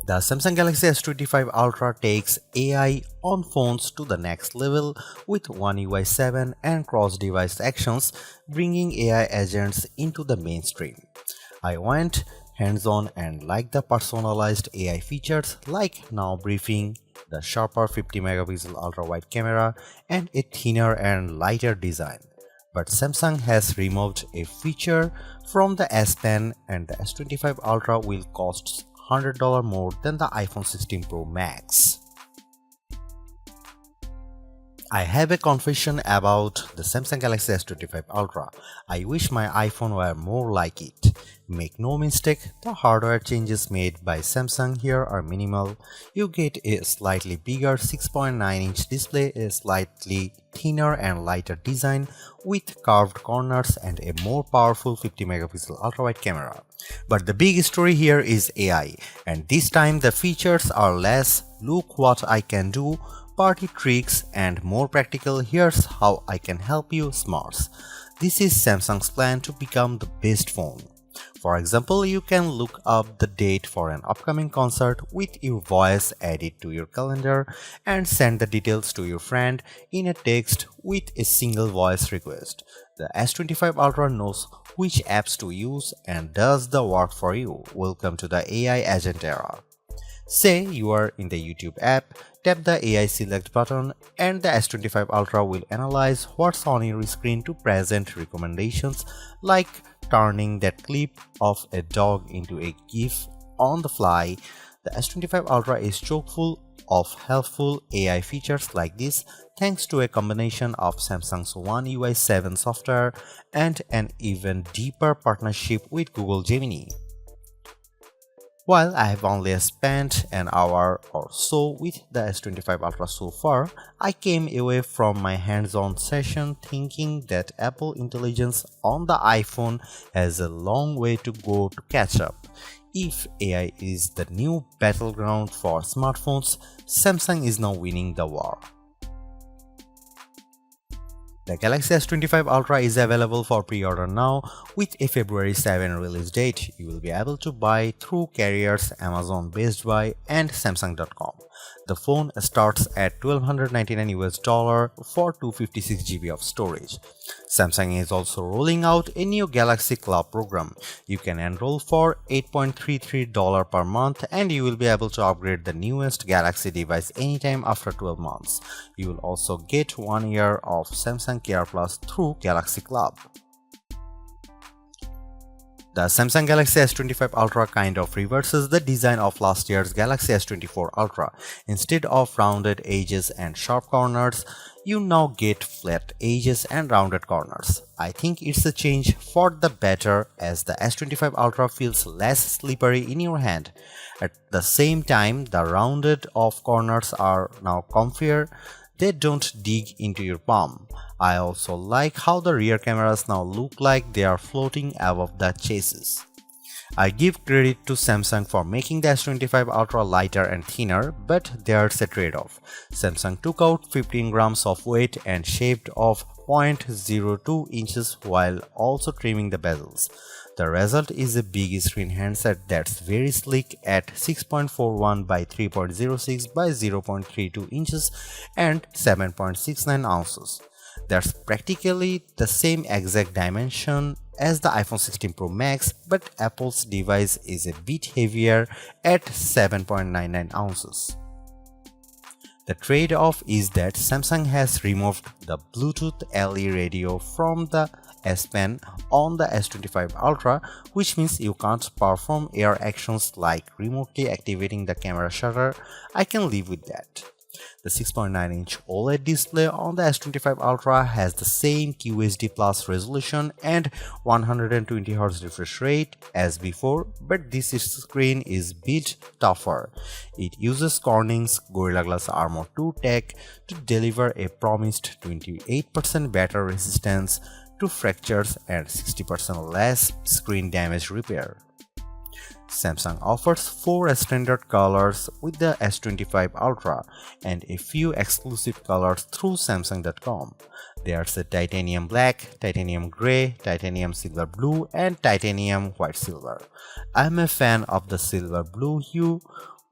The Samsung Galaxy S25 Ultra takes AI on phones to the next level with One UI 7 and cross-device actions, bringing AI agents into the mainstream. I went hands-on and liked the personalized AI features like now briefing, the sharper 50 megapixel ultra-wide camera, and a thinner and lighter design. But Samsung has removed a feature from the S Pen and the S25 Ultra will cost $100 more than the iPhone 16 Pro Max. I have a confession about the Samsung Galaxy S25 Ultra. I wish my iPhone were more like it. Make no mistake, the hardware changes made by Samsung here are minimal. You get a slightly bigger 6.9-inch display, a slightly thinner and lighter design with curved corners and a more powerful 50 megapixel ultra-wide camera. But the big story here is AI, and this time the features are less "look what I can do" party tricks and more practical "here's how I can help you" smarts. This is Samsung's plan to become the best phone. For example, you can look up the date for an upcoming concert with your voice, add it to your calendar, and send the details to your friend in a text with a single voice request. The S25 Ultra knows which apps to use and does the work for you. Welcome to the AI agent era. Say you are in the YouTube app, tap the AI select button and the S25 Ultra will analyze what's on your screen to present recommendations like turning that clip of a dog into a GIF on the fly. The S25 Ultra is chock full of helpful AI features like this thanks to a combination of Samsung's One UI 7 software and an even deeper partnership with Google Gemini. While I have only spent an hour or so with the S25 Ultra so far, I came away from my hands-on session thinking that Apple intelligence on the iPhone has a long way to go to catch up. If AI is the new battleground for smartphones, Samsung is now winning the war. The Galaxy S25 Ultra is available for pre-order now with a February 7 release date. You will be able to buy through carriers Amazon, Best Buy, and Samsung.com. The phone starts at $1,299 for 256 GB of storage. Samsung is also rolling out a new Galaxy Club program. You can enroll for $8.33 per month and you will be able to upgrade the newest Galaxy device anytime after 12 months. You will also get 1 year of Samsung Care Plus through Galaxy Club. The Samsung Galaxy S25 Ultra kind of reverses the design of last year's Galaxy S24 Ultra. Instead of rounded edges and sharp corners, you now get flat edges and rounded corners. I think it's a change for the better as the S25 Ultra feels less slippery in your hand. At the same time, the rounded off corners are now comfier. They don't dig into your palm. I also like how the rear cameras now look like they are floating above the chassis. I give credit to Samsung for making the S25 Ultra lighter and thinner, but there's a trade-off. Samsung took out 15 grams of weight and shaved off 0.02 inches while also trimming the bezels. The result is a big screen handset that's very sleek at 6.41 by 3.06 by 0.32 inches and 7.69 ounces. That's practically the same exact dimension as the iPhone 16 Pro Max, but Apple's device is a bit heavier at 7.99 ounces. The trade-off is that Samsung has removed the Bluetooth LE radio from the S Pen on the S25 Ultra, which means you can't perform air actions like remotely activating the camera shutter. I can live with that. The 6.9-inch OLED display on the S25 Ultra has the same QHD Plus resolution and 120Hz refresh rate as before, but this screen is a bit tougher. It uses Corning's Gorilla Glass Armor 2 tech to deliver a promised 28% better resistance to fractures and 60% less screen damage repair. Samsung offers 4 standard colors with the S25 Ultra and a few exclusive colors through Samsung.com. There's a titanium black, titanium gray, titanium silver blue, and titanium white silver. I'm a fan of the silver blue hue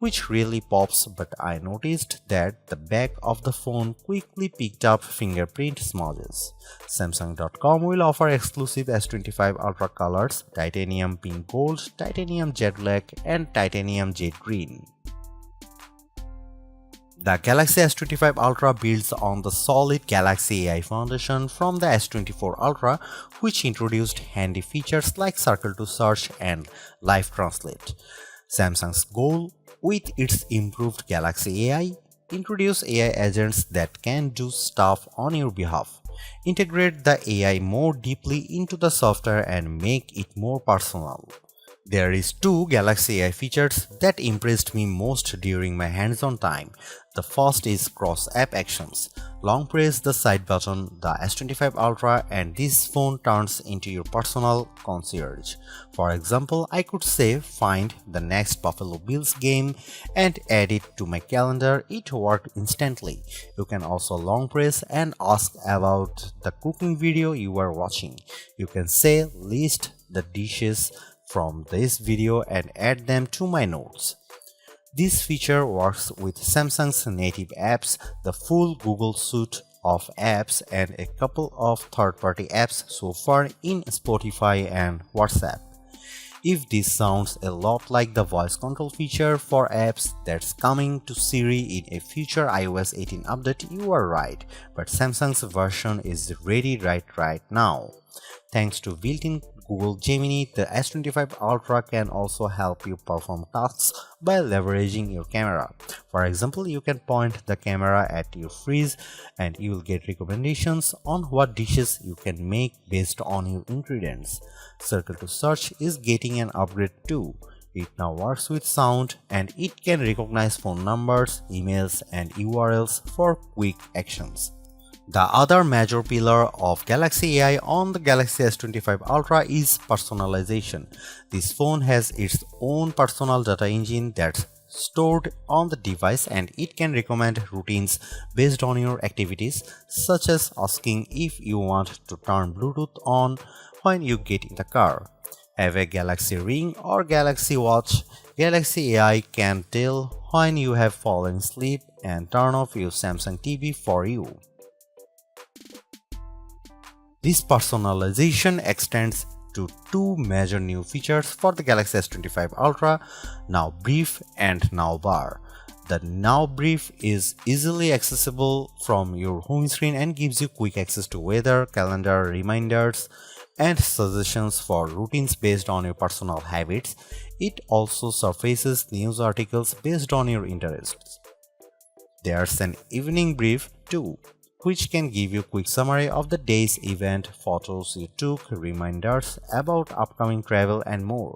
which really pops, but I noticed that the back of the phone quickly picked up fingerprint smudges. Samsung.com will offer exclusive S25 Ultra colors: titanium pink gold, titanium jet black, and titanium jet green. The Galaxy S25 Ultra builds on the solid Galaxy AI foundation from the S24 Ultra, which introduced handy features like Circle to Search and Live Translate. Samsung's goal with its improved Galaxy AI: introduce AI agents that can do stuff on your behalf, integrate the AI more deeply into the software, and make it more personal. There is two Galaxy AI features that impressed me most during my hands-on time. The first is cross-app actions. Long press the side button, the S25 Ultra, and this phone turns into your personal concierge. For example, I could say find the next Buffalo Bills game and add it to my calendar. It worked instantly. You can also long press and ask about the cooking video you are watching. You can say list the dishes from this video and add them to my notes. This feature works with Samsung's native apps, the full Google suite of apps, and a couple of third-party apps so far in Spotify and WhatsApp. If this sounds a lot like the voice control feature for apps that's coming to Siri in a future iOS 18 update, you are right, but Samsung's version is ready right now. Thanks to built-in Google Gemini, the S25 Ultra can also help you perform tasks by leveraging your camera. For example, you can point the camera at your fridge and you will get recommendations on what dishes you can make based on your ingredients. Circle to Search is getting an upgrade too. It now works with sound and it can recognize phone numbers, emails, and URLs for quick actions. The other major pillar of Galaxy AI on the Galaxy S25 Ultra is personalization. This phone has its own personal data engine that's stored on the device, and it can recommend routines based on your activities, such as asking if you want to turn Bluetooth on when you get in the car. Have a Galaxy Ring or Galaxy Watch, Galaxy AI can tell when you have fallen asleep and turn off your Samsung TV for you. This personalization extends to two major new features for the Galaxy S25 Ultra: Now Brief and Now Bar. The Now Brief is easily accessible from your home screen and gives you quick access to weather, calendar, reminders, and suggestions for routines based on your personal habits. It also surfaces news articles based on your interests. There's an Evening Brief too, which can give you a quick summary of the day's event, photos you took, reminders about upcoming travel, and more.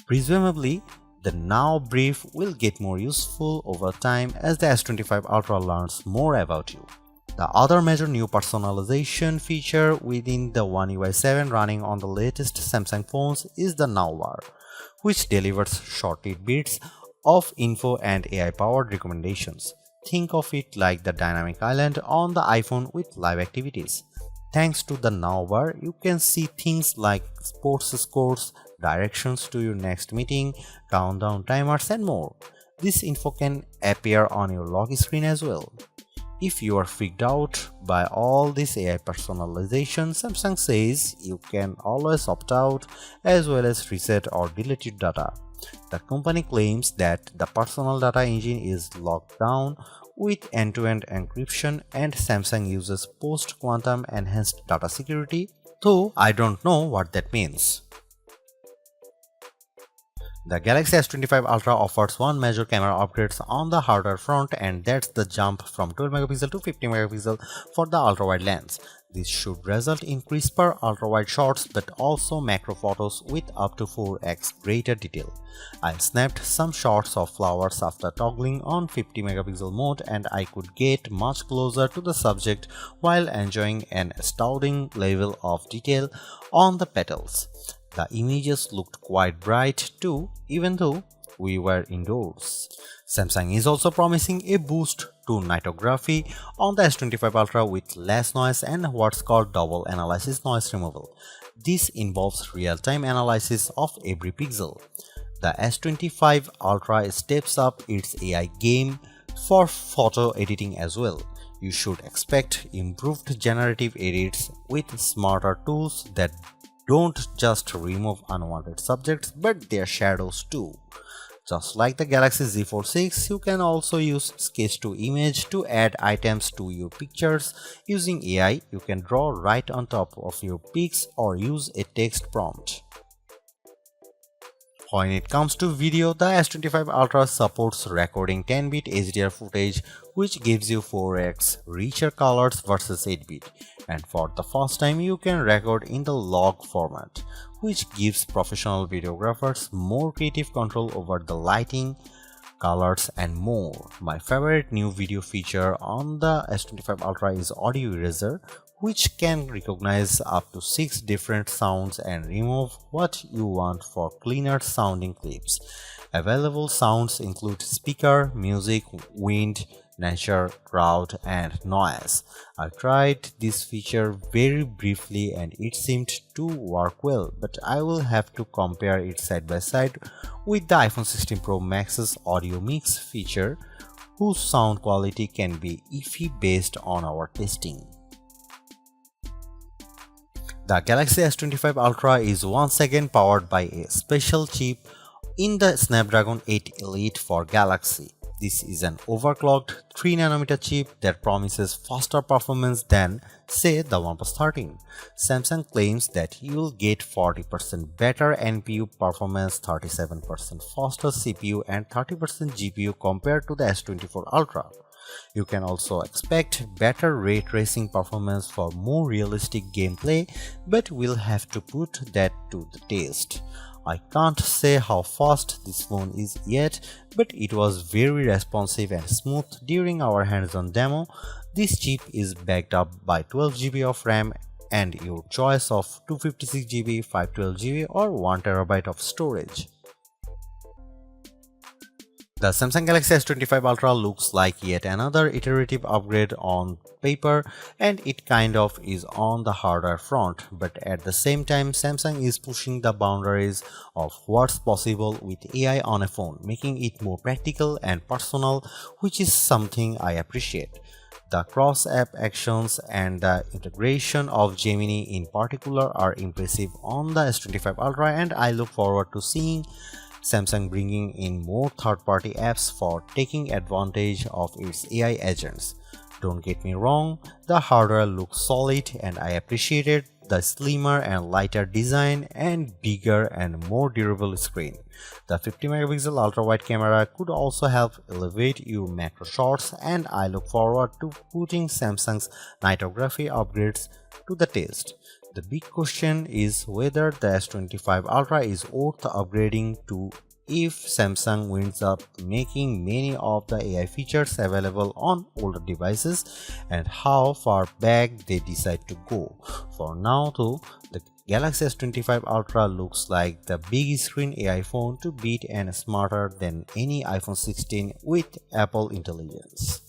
Presumably, the Now Brief will get more useful over time as the S25 Ultra learns more about you. The other major new personalization feature within the One UI 7 running on the latest Samsung phones is the Now Bar, which delivers short tidbits of info and AI-powered recommendations. Think of it like the dynamic island on the iPhone with live activities. Thanks to the Now Bar, you can see things like sports scores, directions to your next meeting, countdown timers, and more. This info can appear on your lock screen as well. If you are freaked out by all this AI personalization, Samsung says you can always opt out as well as reset or delete your data. The company claims that the personal data engine is locked down with end-to-end encryption, and Samsung uses post-quantum enhanced data security, though I don't know what that means. The Galaxy S25 Ultra offers one major camera upgrades on the hardware front, and that's the jump from 12 megapixel to 50 megapixel for the ultra-wide lens. This should result in crisper ultra-wide shots but also macro photos with up to 4x greater detail. I snapped some shots of flowers after toggling on 50 megapixel mode, and I could get much closer to the subject while enjoying an astounding level of detail on the petals. The images looked quite bright too, even though we were indoors. Samsung is also promising a boost to nightography on the S25 Ultra with less noise and what's called double analysis noise removal. This involves real-time analysis of every pixel. The S25 Ultra steps up its AI game for photo editing as well. You should expect improved generative edits with smarter tools that don't just remove unwanted subjects but their shadows too. Just like the Galaxy Z Fold 6, you can also use Sketch to Image to add items to your pictures. Using AI, you can draw right on top of your pics or use a text prompt. When it comes to video, the S25 Ultra supports recording 10-bit HDR footage, which gives you 4x richer colors versus 8-bit. And for the first time, you can record in the log format, which gives professional videographers more creative control over the lighting, colors, and more. My favorite new video feature on the S25 Ultra is Audio Eraser, which can recognize up to 6 different sounds and remove what you want for cleaner sounding clips. Available sounds include speaker, music, wind, nature, crowd, and noise. I tried this feature very briefly and it seemed to work well, but I will have to compare it side by side with the iPhone 16 Pro Max's audio mix feature, whose sound quality can be iffy based on our testing. The Galaxy S25 Ultra is once again powered by a special chip in the Snapdragon 8 Elite for Galaxy. This is an overclocked 3nm chip that promises faster performance than, say, the OnePlus 13. Samsung claims that you'll get 40% better NPU performance, 37% faster CPU, and 30% GPU compared to the S24 Ultra. You can also expect better ray tracing performance for more realistic gameplay, but we'll have to put that to the test. I can't say how fast this phone is yet, but it was very responsive and smooth during our hands-on demo. This chip is backed up by 12GB of RAM and your choice of 256GB, 512GB or 1TB of storage. The Samsung Galaxy S25 Ultra looks like yet another iterative upgrade on paper, and it kind of is on the hardware front, but at the same time Samsung is pushing the boundaries of what's possible with AI on a phone, making it more practical and personal, which is something I appreciate. The cross-app actions and the integration of Gemini in particular are impressive on the S25 Ultra, and I look forward to seeing Samsung bringing in more third-party apps for taking advantage of its AI agents. Don't get me wrong, the hardware looks solid and I appreciated the slimmer and lighter design and bigger and more durable screen. The 50MP ultra-wide camera could also help elevate your macro shots, and I look forward to putting Samsung's nightography upgrades to the test. The big question is whether the S25 Ultra is worth upgrading to if Samsung winds up making many of the AI features available on older devices, and how far back they decide to go. For now though, the Galaxy S25 Ultra looks like the big screen AI phone to beat and smarter than any iPhone 16 with Apple Intelligence.